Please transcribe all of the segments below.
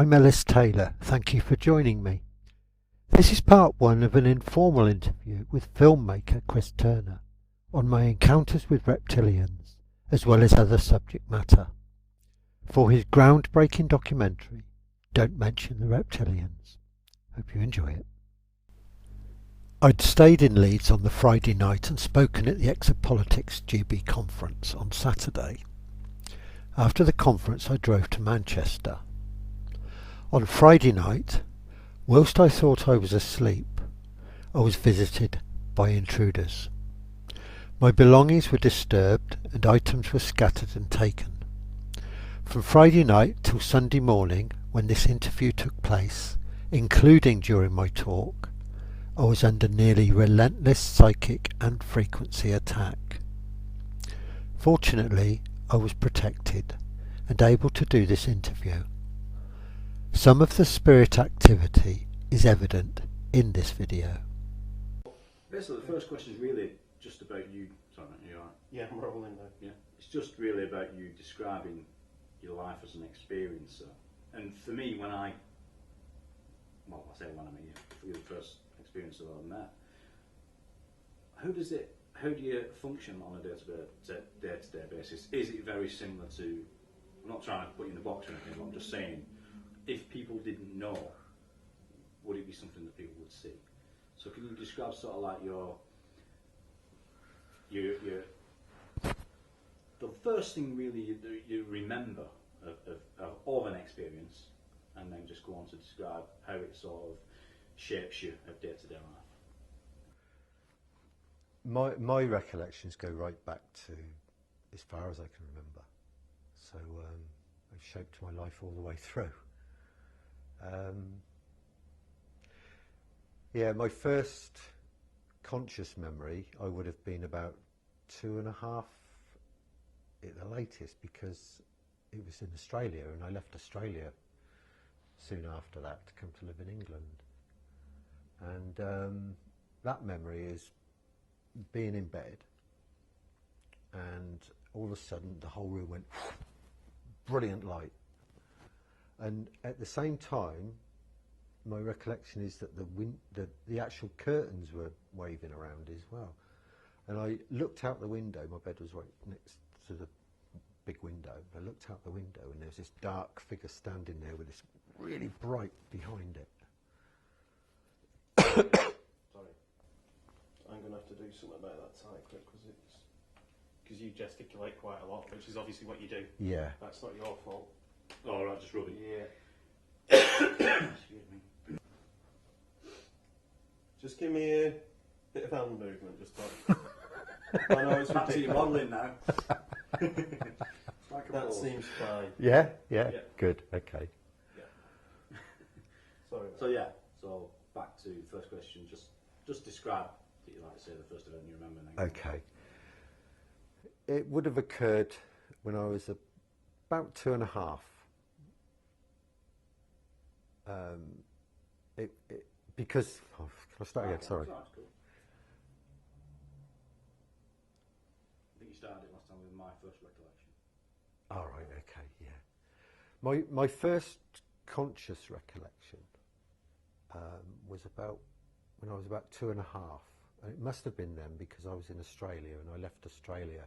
I'm Ellis Taylor. Thank you for joining me. This is part one of an informal interview with filmmaker Chris Turner on my encounters with reptilians, as well as other subject matter, for his groundbreaking documentary, Don't Mention the Reptilians. Hope you enjoy it. I'd stayed in Leeds on the Friday night and spoken at the Exopolitics GB conference on Saturday. After the conference I drove to Manchester. On Friday night, whilst I thought I was asleep, I was visited by intruders. My belongings were disturbed and items were scattered and taken. From Friday night till Sunday morning, when this interview took place, including during my talk, I was under nearly relentless psychic and frequency attack. Fortunately, I was protected and able to do this interview. Some of the spirit activity is evident in this video. Basically, the first question is really just about you. Sorry, you alright? Yeah, I'm rolling now. Yeah, it's just really about you describing your life as an experiencer. And for me, when I say when I mean you're the first experiencer that I've met. How do you function on a day-to-day basis? Is it very similar to? I'm not trying to put you in a box or anything, but I'm just saying, if people didn't know, would it be something that people would see? So can you describe sort of like your the first thing really you remember of an experience, and then just go on to describe how it sort of shapes you of day-to-day life. My recollections go right back to as far as I can remember. So they've shaped my life all the way through. Yeah, my first conscious memory, I would have been about 2.5 at the latest, because it was in Australia, and I left Australia soon after that to come to live in England. And that memory is being in bed, and all of a sudden the whole room went brilliant light. And at the same time, my recollection is that the actual curtains were waving around as well. And I looked out the window. My bed was right next to the big window. I looked out the window, and there was this dark figure standing there with this really bright behind it. Sorry, I'm going to have to do something about that tie clip, because you gesticulate quite a lot, which is obviously what you do. Yeah. That's not your fault. Oh, right, just rubbing. Yeah. Excuse me. Just give me a bit of hand movement, just like. I know it's Back to your modelling now. Like that seems fine. Yeah? Yeah. Good, okay. Yeah. Sorry. So back to the first question. Just describe, that you like to say, the first event you remember. Then. Okay. It would have occurred when I was about 2.5. Because, can I start again? Sorry. That's cool. I think you started it last time with my first recollection. All right, okay, yeah. My first conscious recollection was about when I was about 2.5. And it must have been then, because I was in Australia, and I left Australia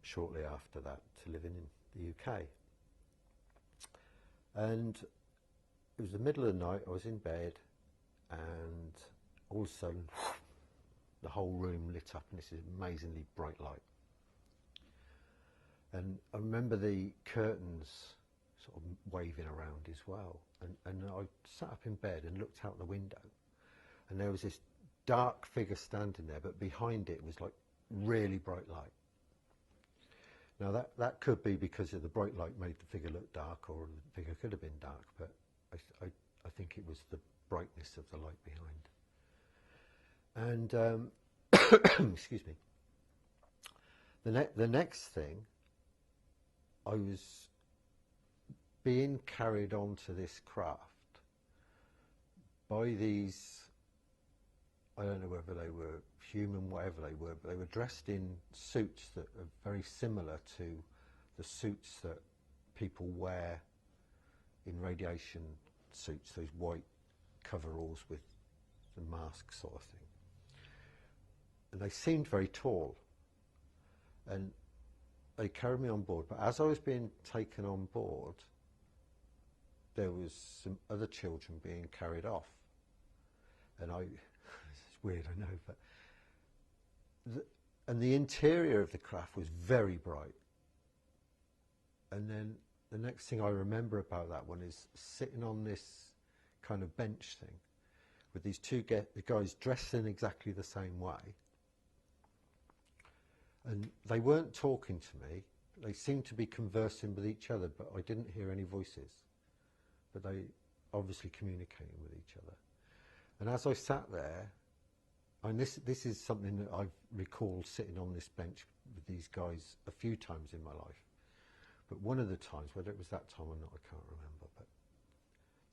shortly after that to live in the UK. And it was the middle of the night, I was in bed, and all of a sudden the whole room lit up in this amazingly bright light. And I remember the curtains sort of waving around as well. And I sat up in bed and looked out the window, and there was this dark figure standing there, but behind it was like really bright light. Now that could be because of the bright light made the figure look dark, or the figure could have been dark, but I think it was the brightness of the light behind. And excuse me. The next thing, I was being carried onto this craft by these, I don't know whether they were human, whatever they were, but they were dressed in suits that are very similar to the suits that people wear in radiation suits, those white coveralls with the mask sort of thing. And they seemed very tall. And they carried me on board. But as I was being taken on board, there was some other children being carried off. And it's weird, I know, but and the interior of the craft was very bright. And then the next thing I remember about that one is sitting on this kind of bench thing with these two guys dressed in exactly the same way. And they weren't talking to me. They seemed to be conversing with each other, but I didn't hear any voices. But they obviously communicating with each other. And as I sat there, and this is something that I've recalled sitting on this bench with these guys a few times in my life. But one of the times, whether it was that time or not, I can't remember, but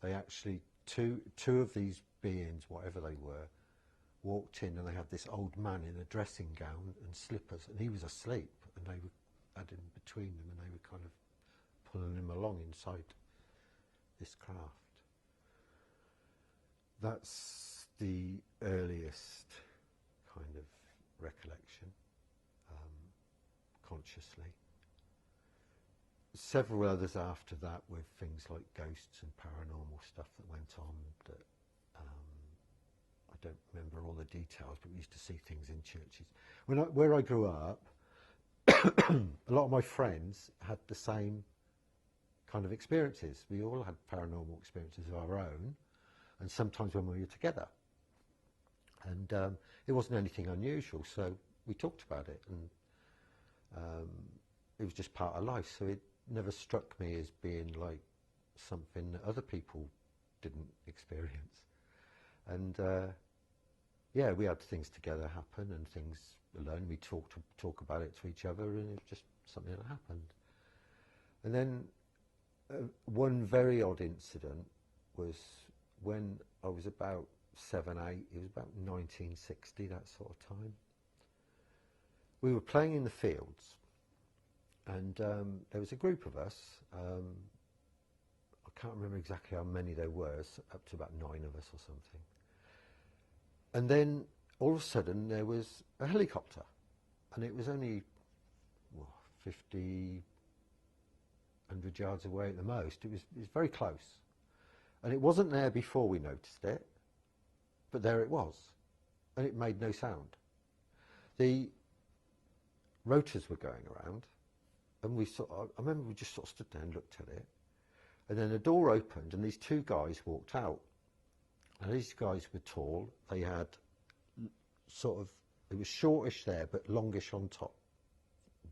they actually, two of these beings, whatever they were, walked in, and they had this old man in a dressing gown and slippers, and he was asleep, and they had him between them, and they were kind of pulling him along inside this craft. That's the earliest kind of recollection, consciously. Several others after that were things like ghosts and paranormal stuff that went on that I don't remember all the details, but we used to see things in churches. Where I grew up, a lot of my friends had the same kind of experiences. We all had paranormal experiences of our own, and sometimes when we were together. And it wasn't anything unusual, so we talked about it, and it was just part of life, so it never struck me as being like something that other people didn't experience. And yeah, we had things together happen and things alone. We talk about it to each other, and it was just something that happened. And then one very odd incident was when I was about 7, 8, it was about 1960, that sort of time. We were playing in the fields, and there was a group of us. I can't remember exactly how many there were, up to about 9 of us or something. And then all of a sudden there was a helicopter, and it was only 50, 100 yards away at the most. It was very close. And it wasn't there before we noticed it, but there it was, and it made no sound. The rotors were going around, and I remember we just sort of stood there and looked at it, and then the door opened, and these two guys walked out. And these guys were tall. They had sort of, it was shortish there, but longish on top,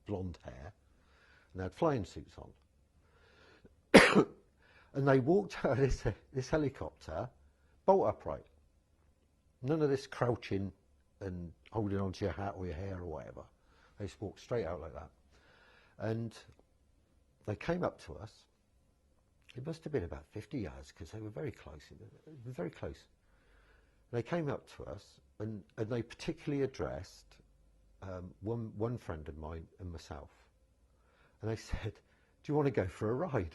blonde hair, and they had flying suits on. And they walked out of this helicopter, bolt upright. None of this crouching and holding onto your hat or your hair or whatever. They just walked straight out like that. And they came up to us. It must have been about 50 yards, because they were very close. It was very close. They came up to us, and they particularly addressed one friend of mine and myself. And they said, "Do you want to go for a ride?"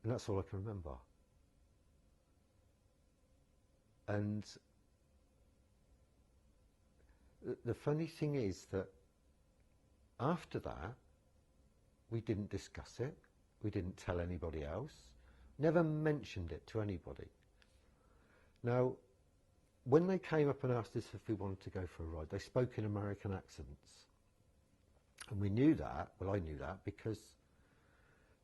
And that's all I can remember. And the funny thing is that after that, we didn't discuss it. We didn't tell anybody else. Never mentioned it to anybody. Now, when they came up and asked us if we wanted to go for a ride, they spoke in American accents. And we knew that, well, I knew that, because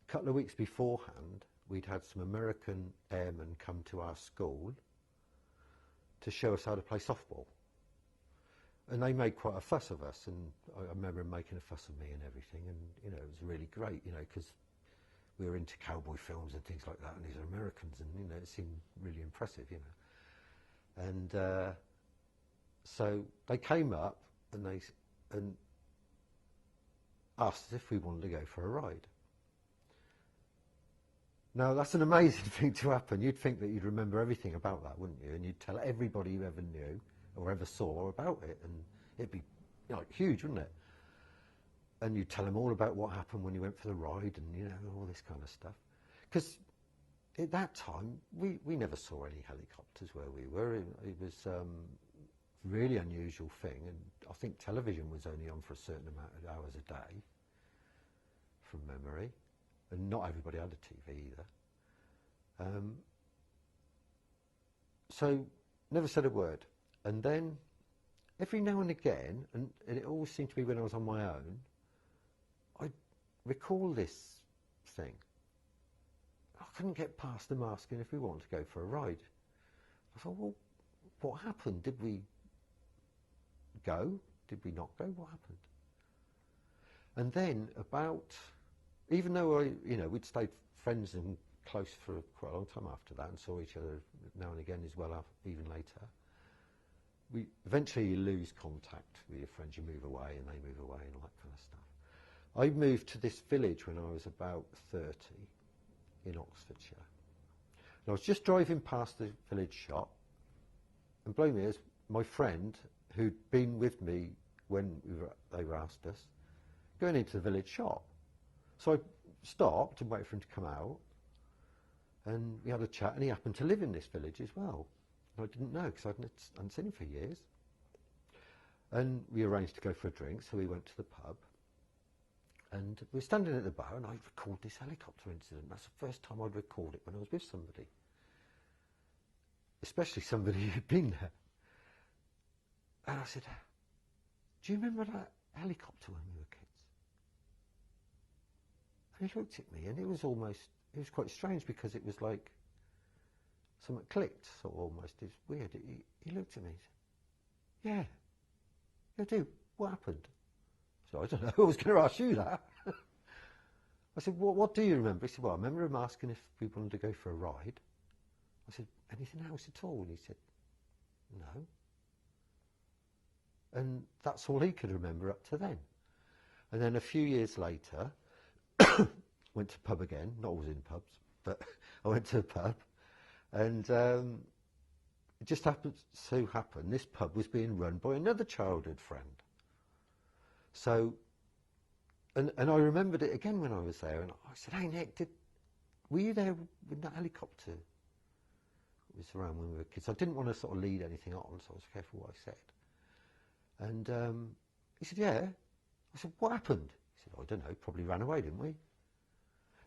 a couple of weeks beforehand, we'd had some American airmen come to our school to show us how to play softball. And they made quite a fuss of us, and I remember them making a fuss of me and everything, and, you know, it was really great, you know, because we were into cowboy films and things like that, and these are Americans, and, you know, it seemed really impressive, you know. And so they came up, and they asked us if we wanted to go for a ride. Now, that's an amazing thing to happen. You'd think that you'd remember everything about that, wouldn't you? And you'd tell everybody you ever knew or ever saw about it, and it'd be, you know, huge, wouldn't it? and you tell them all about what happened when you went for the ride and, you know, all this kind of stuff. Because at that time, we never saw any helicopters where we were. It was really unusual thing, and I think television was only on for a certain amount of hours a day, from memory, and not everybody had a TV either. So never said a word. And then every now and again, and it always seemed to be when I was on my own, I'd recall this thing. I couldn't get past them asking if we wanted to go for a ride. I thought, well, what happened? Did we go? Did we not go? What happened? And then even though we'd stayed friends and close for quite a long time after that and saw each other now and again as well, even later, eventually you lose contact with your friends. You move away and they move away and all that kind of stuff. I moved to this village when I was about 30 in Oxfordshire. And I was just driving past the village shop, and blow me, as my friend who'd been with me when they were asked us, going into the village shop. So I stopped and waited for him to come out, and we had a chat, and he happened to live in this village as well. And I didn't know, because I hadn't seen him for years. And we arranged to go for a drink, so we went to the pub. And we were standing at the bar, and I recalled this helicopter incident. That's the first time I'd recalled it when I was with somebody, especially somebody who'd been there. And I said, do you remember that helicopter when we were kids? And he looked at me, and it was quite strange, because it was like something clicked, sort of almost. It was weird. He looked at me and said, yeah, I do. What happened? So I don't know, I was going to ask you that. I said, what do you remember? He said, well, I remember him asking if we wanted to go for a ride. I said, anything else at all? And he said, no. And that's all he could remember up to then. And then a few years later, went to pub again, not always in pubs, but I went to a pub, and it just happened this pub was being run by another childhood friend. So, and I remembered it again when I was there, and I said, hey Nick, were you there when that helicopter was around when we were kids? I didn't want to sort of lead anything on, so I was careful what I said. And he said, yeah. I said, what happened? He said, I don't know, probably ran away, didn't we?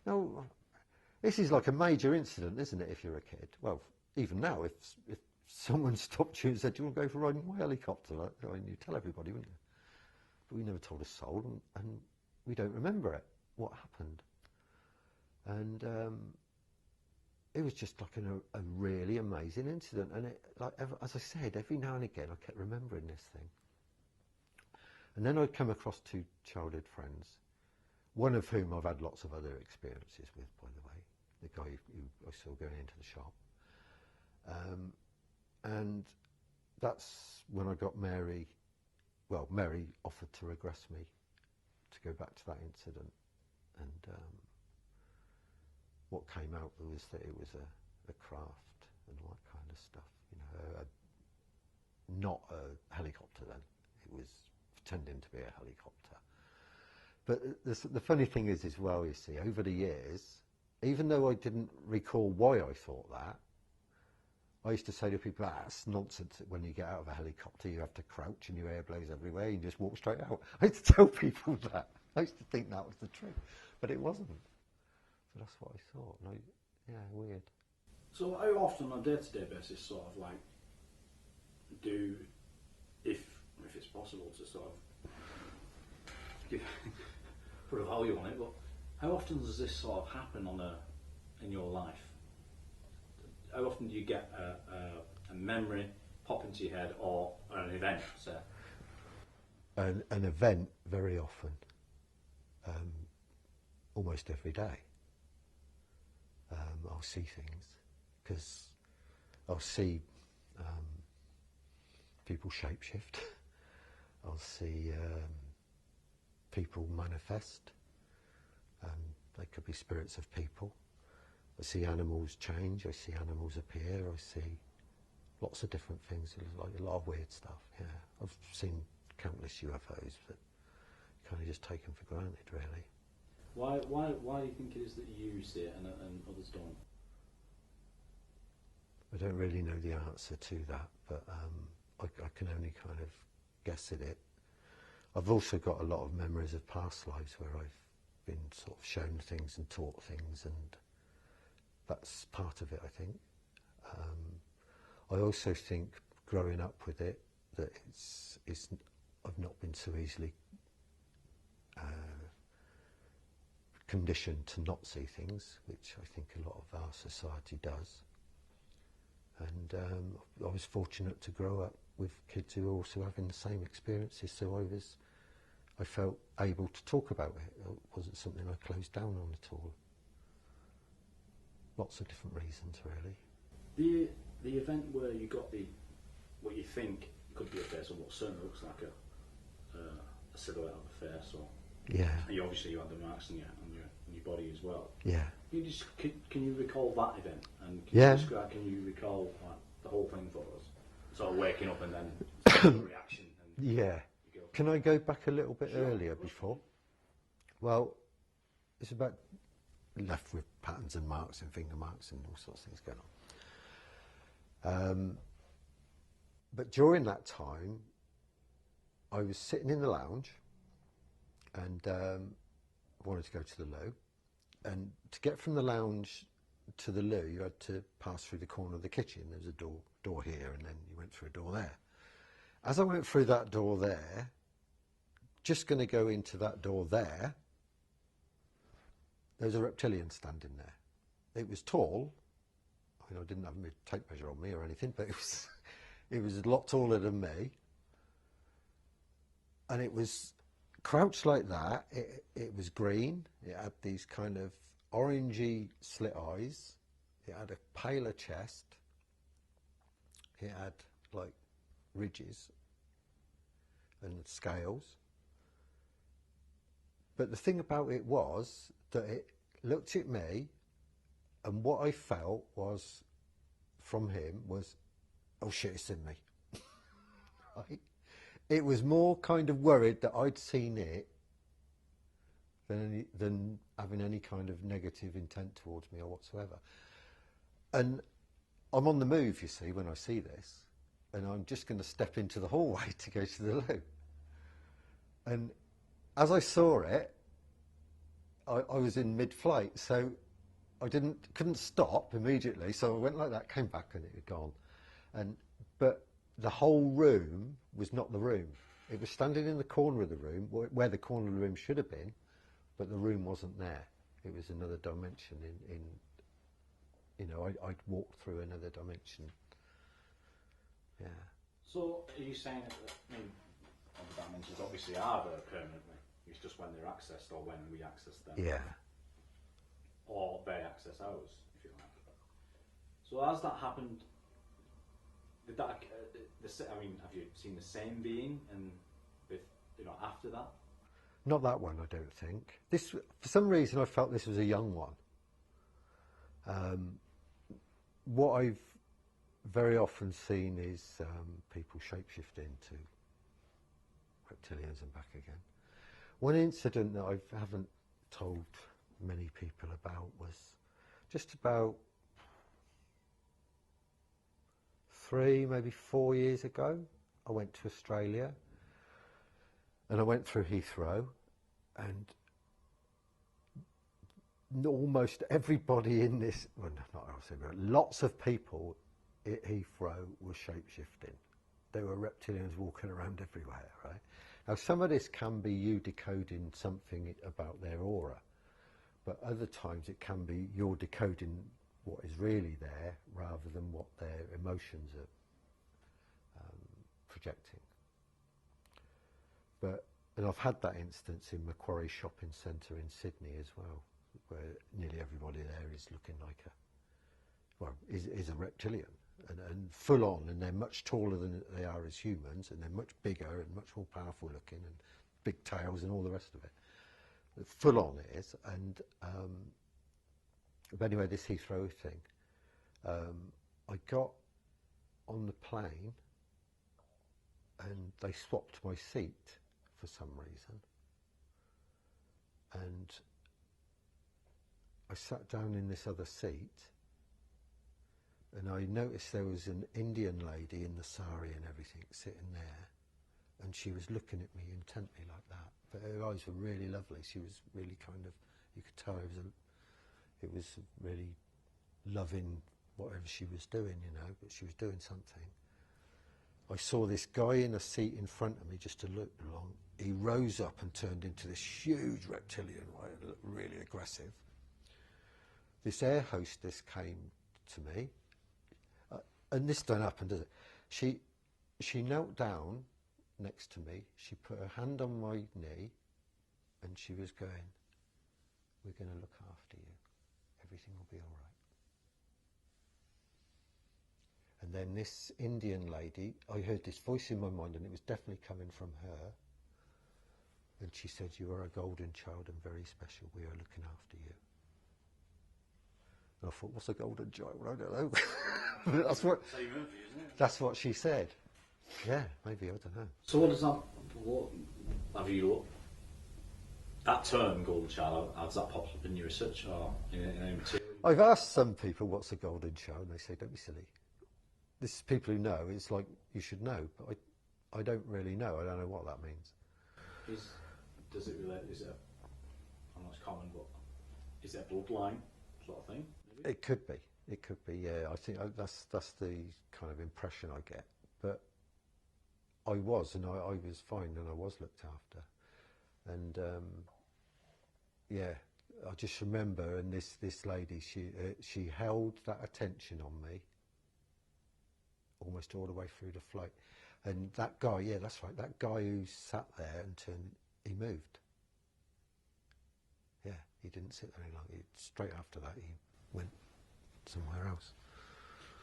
Now, this is like a major incident, isn't it, if you're a kid? Well, even now, if someone stopped you and said, do you want to go for a ride in my helicopter? I mean, you'd tell everybody, wouldn't you? But we never told a soul, and we don't remember it, what happened. And it was just like a really amazing incident. And as I said, every now and again, I kept remembering this thing. And then I'd come across two childhood friends, one of whom I've had lots of other experiences with, by the way, the guy who I saw going into the shop. And that's when I got Mary. Well, Mary offered to regress me to go back to that incident. And what came out was that it was a craft and all that kind of stuff. You know, not a helicopter then. It was pretending to be a helicopter. But the funny thing is as well, you see, over the years, even though I didn't recall why I thought that, I used to say to people, that's nonsense, that when you get out of a helicopter you have to crouch and your air blows everywhere, you just walk straight out. I used to tell people that. I used to think that was the truth, but it wasn't. So that's what I thought. Yeah, weird. So how often on a day-to-day basis sort of like if it's possible to sort of put a value on it, but how often does this sort of happen in your life? How often do you get a memory pop into your head, or an event, say? An event very often, almost every day. I'll see things, because I'll see people shapeshift. I'll see people manifest. They could be spirits of people. I see animals change, I see animals appear, I see lots of different things, like a lot of weird stuff, yeah. I've seen countless UFOs that kind of just taken for granted, really. Why do you think it is that you see it and others don't? I don't really know the answer to that, but I can only kind of guess at it. I've also got a lot of memories of past lives where I've been sort of shown things and taught things, and that's part of it, I think. I also think growing up with it, that I've not been so easily conditioned to not see things, which I think a lot of our society does. And I was fortunate to grow up with kids who were also having the same experiences, so I felt able to talk about it. It wasn't something I closed down on at all. Lots of different reasons, really. The event where you got what you think could be a face, or what certainly looks like a silhouette of a face, or Yeah. and you obviously had the marks on your body as well. Yeah. Can you recall that event, and can you recall the whole thing for us? Sort of waking up and then sort of reaction. And Yeah. Can I go back a little bit earlier before? Well, it's about left with patterns and marks and finger marks and all sorts of things going on. But during that time, I was sitting in the lounge and wanted to go to the loo. And to get from the lounge to the loo, you had to pass through the corner of the kitchen. There was a door here, and then you went through a door there. As I went through that door there, just going to go into that door there, there was a reptilian standing there. It was tall. I mean, I didn't have a tape measure on me or anything, but it was a lot taller than me. And it was crouched like that. It was green. It had these kind of orangey slit eyes. It had a paler chest. It had like ridges and scales. But the thing about it was that it looked at me, and what I felt was from him was, oh shit, it's in me. Right? It was more kind of worried that I'd seen it than having any kind of negative intent towards me or whatsoever. And I'm on the move, you see, when I see this, and I'm just going to step into the hallway to go to the loo. And as I saw it, I was in mid-flight, so I couldn't stop immediately, so I went like that, came back, and it had gone. But the whole room was not the room. It was standing in the corner of the room, where the corner of the room should have been, but the room wasn't there. It was another dimension I'd walked through another dimension. Yeah. So are you saying that, the dimensions obviously are there permanently? It's just when they're accessed, or when we access them. Yeah. Or they access ours, if you like. So has that happened? Did that? Have you seen the same being, and after that? Not that one, I don't think. This, for some reason, I felt this was a young one. What I've very often seen is people shapeshifting to reptilians and back again. One incident that I haven't told many people about was just about 3, maybe 4 years ago. I went to Australia, and I went through Heathrow, and almost everybody in this, well, not everybody, but lots of people at Heathrow were shape-shifting. There were reptilians walking around everywhere, right? Now, some of this can be you decoding something about their aura, but other times it can be you're decoding what is really there rather than what their emotions are projecting. And I've had that instance in Macquarie Shopping Centre in Sydney as well, where nearly everybody there is looking like is a reptilian, and full on, and they're much taller than they are as humans, and they're much bigger and much more powerful looking, and big tails and all the rest of it. Full on it is, and but anyway, this Heathrow thing, I got on the plane, and they swapped my seat for some reason. and I sat down in this other seat, and I noticed there was an Indian lady in the sari and everything sitting there, and she was looking at me intently like that. But her eyes were really lovely. She was really kind of, you could tell it was really loving whatever she was doing, you know, but she was doing something. I saw this guy in a seat in front of me just to look along. He rose up and turned into this huge reptilian, really aggressive. This air hostess came to me, and this don't happen, does it? She knelt down next to me, she put her hand on my knee, and she was going, "We're going to look after you. Everything will be all right." And then this Indian lady, I heard this voice in my mind, and it was definitely coming from her. And she said, "You are a golden child and very special. We are looking after you." And I thought, what's a golden child? I don't know. That's what she said. Yeah, maybe, I don't know. So what does that, what have you, that term, golden child, has that popped up in your research or in any material? I've asked some people what's a golden child, and they say, don't be silly. This is people who know, it's like, you should know, but I don't really know. I don't know what that means. Does it relate, is it, I know it's common, but is it a bloodline sort of thing? Maybe? It could be, yeah. I think that's the kind of impression I get. But I was, and I was fine, and I was looked after. And yeah, I just remember, and this lady, she held that attention on me almost all the way through the flight. And that guy, yeah, that's right, that guy who sat there and turned, he moved. Yeah, he didn't sit there any longer. Straight after that, he went somewhere else.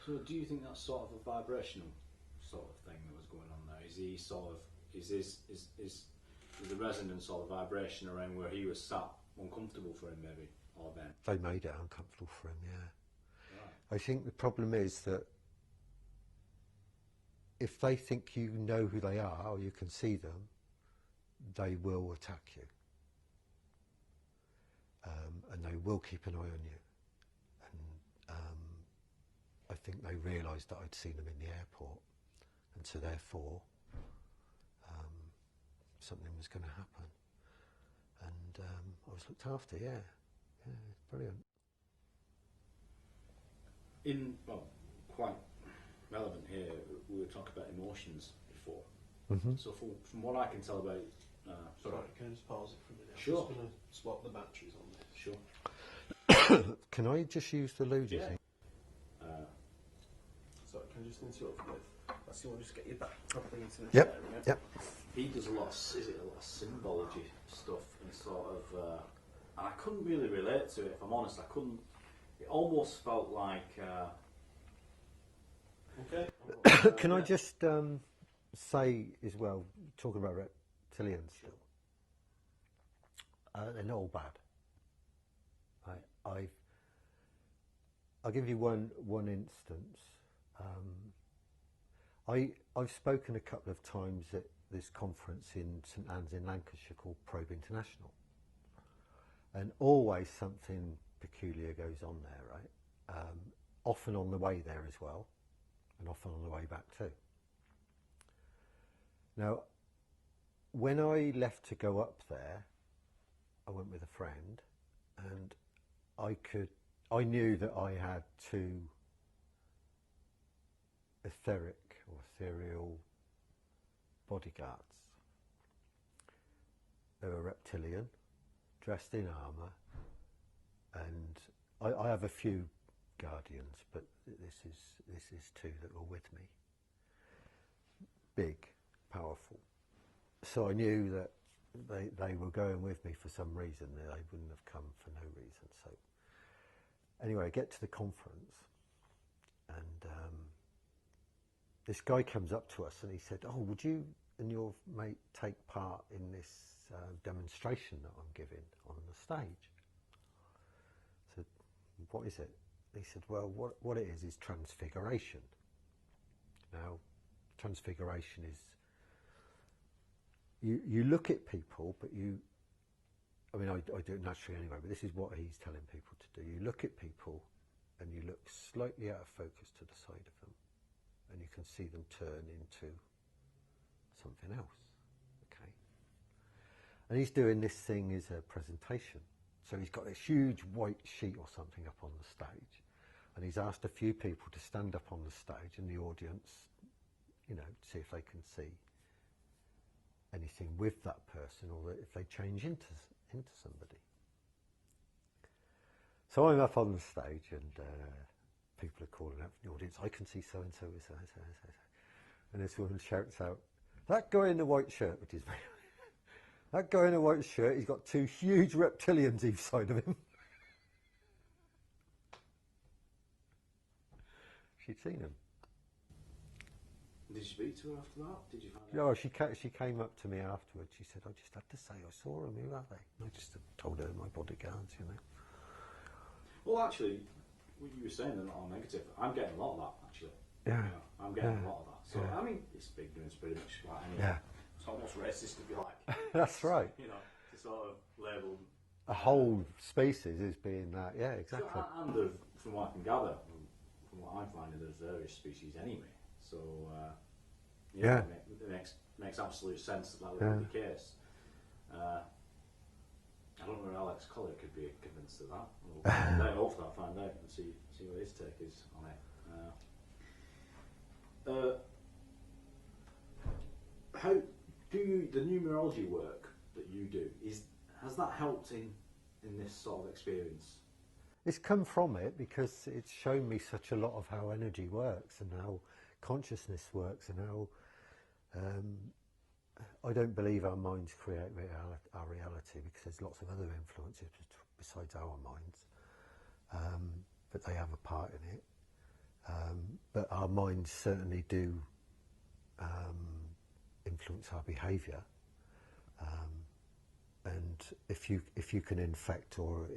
So do you think that's sort of a vibrational sort of thing that was going on there? Is he sort of, is the resonance sort of vibration around where he was sat uncomfortable for him maybe, or then? They made it uncomfortable for him, yeah. Right. I think the problem is that if they think you know who they are or you can see them, they will attack you. And they will keep an eye on you. And I think they realised that I'd seen them in the airport, and so therefore something was going to happen. And I was looked after, yeah. Yeah, it's brilliant. Well, quite relevant here, we were talking about emotions before. Mm-hmm. So from what I can tell about... Sorry, can I just pause it for a minute? Sure. I'm just going to swap the batteries on this. Sure. Can I just use the loo, do you Yeah. think? Sorry, can I just interrupt with... Let's see, we'll just get you back properly into this Yep, area. yep. He does a lot of symbology stuff and sort of... and I couldn't really relate to it, if I'm honest. I couldn't... It almost felt like... Okay. Can I just say as well, talking about reptilians still, they're not all bad. I'll give you one instance. I've spoken a couple of times at this conference in St Anne's in Lancashire called Probe International, and always something peculiar goes on there, right? Often on the way there as well, and often on the way back too. Now, when I left to go up there, I went with a friend, and I knew that I had two etheric or ethereal bodyguards. They were reptilian, dressed in armour, and I have a few guardians, but this is two that were with me. Big, powerful. So I knew that they were going with me for some reason. They wouldn't have come for no reason. So anyway, I get to the conference, and this guy comes up to us and he said, "Oh, would you and your mate take part in this demonstration that I'm giving on the stage?" I said, "What is it?" He said, "Well, what it is transfiguration." Now, transfiguration is you look at people, but you I mean, I do it naturally anyway, but this is what he's telling people to do. You look at people and you look slightly out of focus to the side of them, and you can see them turn into something else. Okay. And he's doing this thing as a presentation. So he's got this huge white sheet or something up on the stage, and he's asked a few people to stand up on the stage in the audience, you know, to see if they can see anything with that person, or if they change into somebody. So I'm up on the stage, and people are calling out from the audience, I can see so-and-so, so-and-so, so-and-so. And this woman shouts out, that guy in the white shirt, which is very... that guy in the white shirt, he's got two huge reptilians each side of him. She'd seen him. Did you speak to her after that? Did you find out? No, she came up to me afterwards. She said, I just had to say I saw them. Who are they? And I just told her my bodyguards, you know. Well, actually, what you were saying, they're not all negative. I'm getting a lot of that, actually. Yeah. You know, I'm getting Yeah. a lot of that. So, Yeah. I mean, it's ignorance pretty much like anything. Yeah. It's almost racist, if you like. That's right. You know, to sort of label... A whole species is being that, yeah, exactly. So, and from what I can gather, from what I'm finding, there's various species anyway. So, Yeah. it makes absolute sense that would be the case. I don't know, Alex Collier could be convinced of that. Hopefully I'll find out and see what his take is on it. How do you, the numerology work that you do, has that helped in this sort of experience? It's come from it because it's shown me such a lot of how energy works and how consciousness works and how I don't believe our minds create our reality, because there's lots of other influences besides our minds, but they have a part in it. But our minds certainly do influence our behaviour, and if you can infect or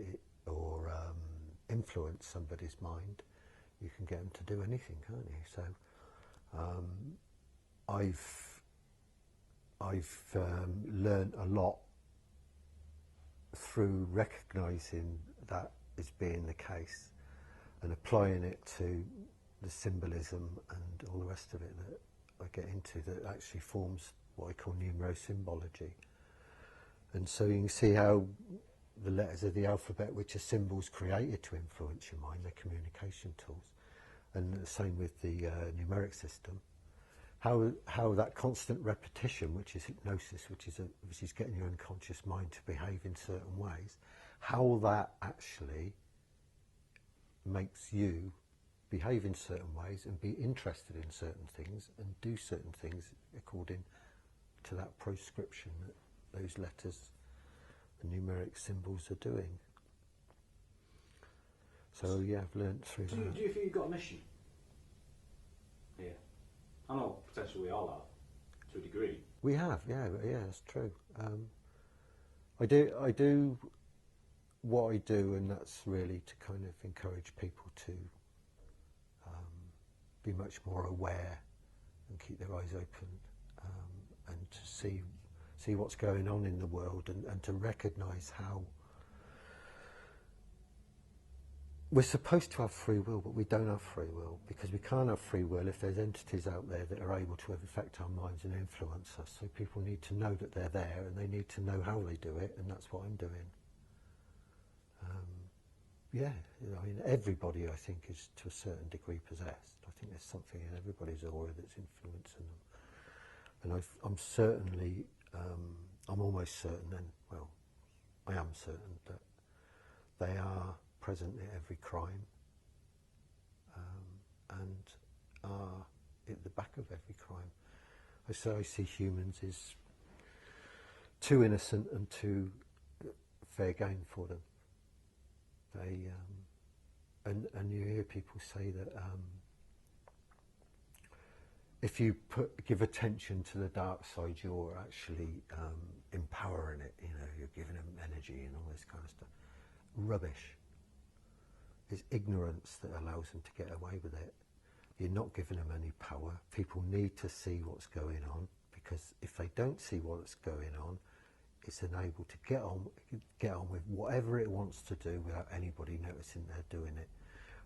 influence somebody's mind, you can get them to do anything, can't you? So I've learned a lot through recognising that as being the case and applying it to the symbolism and all the rest of it that I get into, that actually forms what I call numerosymbology. And so you can see how the letters of the alphabet, which are symbols created to influence your mind, they're communication tools, and the same with the numeric system. How that constant repetition, which is hypnosis, which is getting your unconscious mind to behave in certain ways, how that actually makes you behave in certain ways and be interested in certain things and do certain things according to that prescription that those letters, the numeric symbols, are doing. So yeah, I've learnt through that. Do you feel you've got a mission? Yeah. I know potentially we all have, to a degree. We have, yeah, that's true. I do what I do, and that's really to kind of encourage people to be much more aware and keep their eyes open, and to see what's going on in the world, and to recognise how we're supposed to have free will, but we don't have free will, because we can't have free will if there's entities out there that are able to affect our minds and influence us. So people need to know that they're there, and they need to know how they do it, and that's what I'm doing. Yeah, I mean, everybody, I think, is to a certain degree possessed. I think there's something in everybody's aura that's influencing them. And I'm certainly, I'm almost certain, and well, I am certain that they are present in every crime, and are at the back of every crime. So I see humans as too innocent and too fair game for them. They and you hear people say that if you give attention to the dark side, you're actually empowering it. You know, you're giving them energy and all this kind of stuff. Rubbish. It's ignorance that allows them to get away with it. You're not giving them any power. People need to see what's going on, because if they don't see what's going on, it's enabled to get on with whatever it wants to do without anybody noticing they're doing it.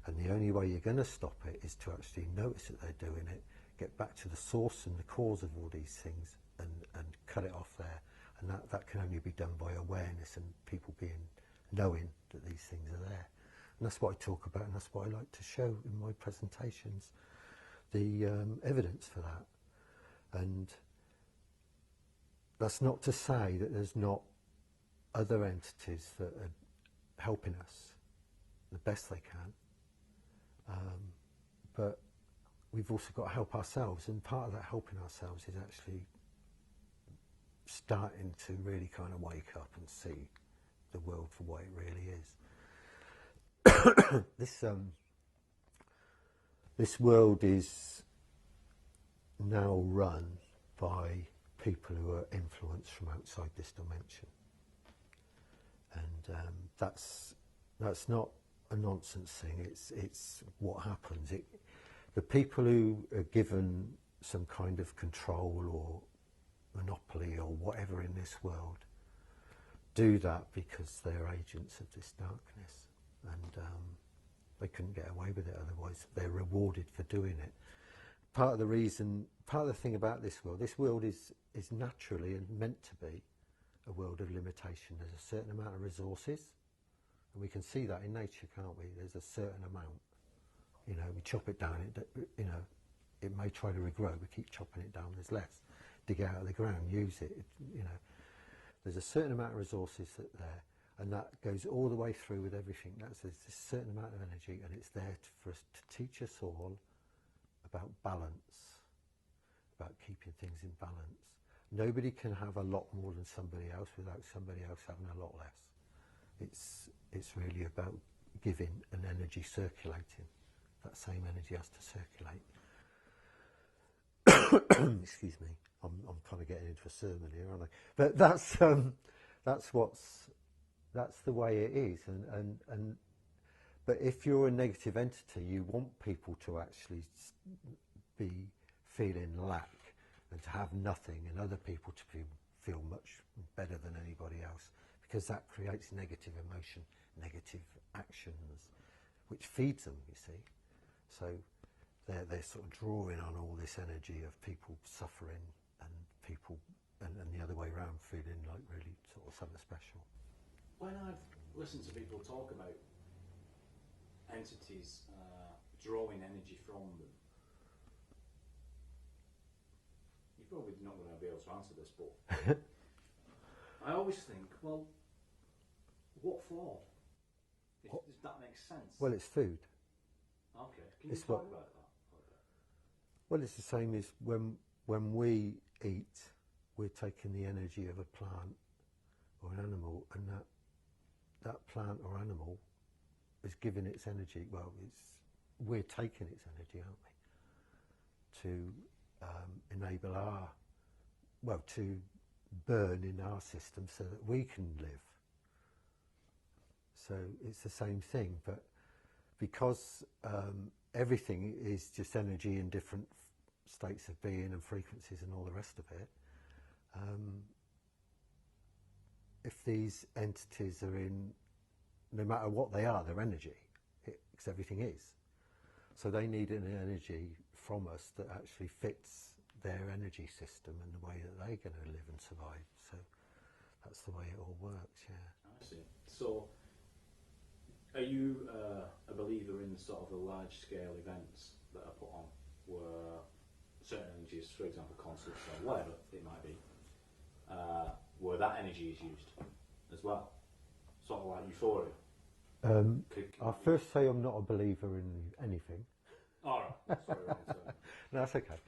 And the only way you're going to stop it is to actually notice that they're doing it, get back to the source and the cause of all these things, and cut it off there. And that can only be done by awareness and people knowing that these things are there. And that's what I talk about, and that's what I like to show in my presentations, the evidence for that. And that's not to say that there's not other entities that are helping us the best they can, but we've also got to help ourselves, and part of that helping ourselves is actually starting to really kind of wake up and see the world for what it really is. This world is now run by people who are influenced from outside this dimension, and that's not a nonsense thing. It's what happens. The people who are given some kind of control or monopoly or whatever in this world do that because they're agents of this darkness, and they couldn't get away with it otherwise. They're rewarded for doing it. Part of the thing about this world is naturally and meant to be a world of limitation. There's a certain amount of resources, and we can see that in nature, can't we? There's a certain amount. You know, we chop it down, it may try to regrow, we keep chopping it down, there's less. Dig it out of the ground, use it, There's a certain amount of resources there, and that goes all the way through with everything. There's a certain amount of energy, and it's there for us to teach us all about balance, about keeping things in balance. Nobody can have a lot more than somebody else without somebody else having a lot less. It's really about giving an energy circulating. That same energy has to circulate. Excuse me, I'm kind of getting into a sermon here, aren't I? But that's the way it is. But if you're a negative entity, you want people to actually be feeling lack and to have nothing, and other people to feel much better than anybody else, because that creates negative emotion, negative actions, which feeds them, you see. So they're sort of drawing on all this energy of people suffering and people, and the other way around, feeling like really sort of something special. When I've listened to people talk about entities drawing energy from them, you're probably not going to be able to answer this, but I always think, well, what for? Does that make sense? Well, it's food. Okay, can you talk about that? Well, it's the same as when we eat, we're taking the energy of a plant or an animal, and that plant or animal is giving its energy. Well, we're taking its energy, aren't we? To enable to burn in our system so that we can live. So it's the same thing, but because everything is just energy in different states of being and frequencies and all the rest of it, if these entities are in, no matter what they are, they're energy, because everything is. So they need an energy from us that actually fits their energy system and the way that they're going to live and survive. So that's the way it all works, yeah. I see. So are you a believer in sort of the large-scale events that are put on where certain energies, for example concerts or whatever it might be, where that energy is used as well? Sort of like euphoria? I'll first say I'm not a believer in anything. All right. Sorry, sorry. No, that's okay.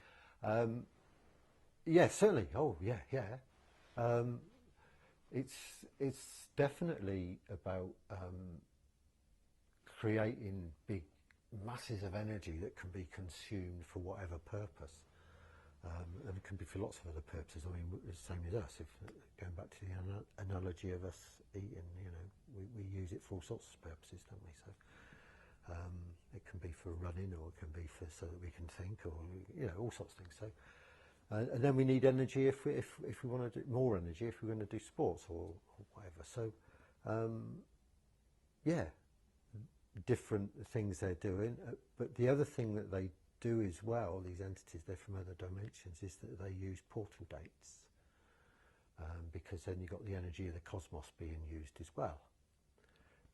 Yeah, certainly. Oh, yeah. It's definitely about creating big masses of energy that can be consumed for whatever purpose, and it can be for lots of other purposes. I mean, it's the same as us. If going back to the analogy of us eating, we use it for all sorts of purposes, don't we? So it can be for running, or it can be for so that we can think, or all sorts of things. So And then we need energy if we want to do more energy, if we're going to do sports or whatever. So, yeah, different things they're doing. But the other thing that they do as well, these entities, they're from other dimensions, is that they use portal dates. Because then you've got the energy of the cosmos being used as well.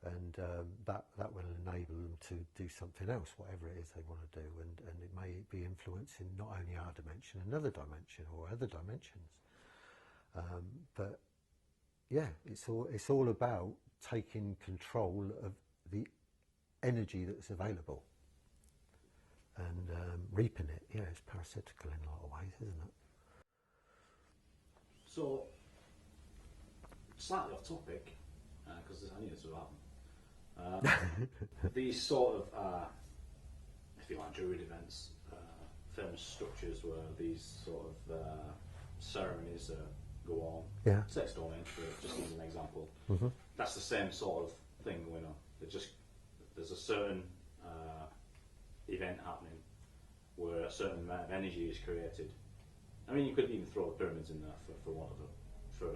And that will enable them to do something else, whatever it is they want to do, and it may be influencing not only our dimension, another dimension, or other dimensions. But yeah, it's all about taking control of the energy that's available and reaping it. Yeah, it's parasitical in a lot of ways, isn't it? So, slightly off topic, because I knew this would happen. These sort of, if you like, druid events, famous structures where these sort of ceremonies go on. Yeah. Sex don't enter, just as an example. Mm-hmm. That's the same sort of thing going on. There's a certain event happening where a certain amount of energy is created. I mean, you could even throw the pyramids in there for one of them, for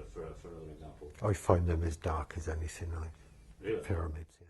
another example. I find them as dark as anything like Really? pyramids. Yeah.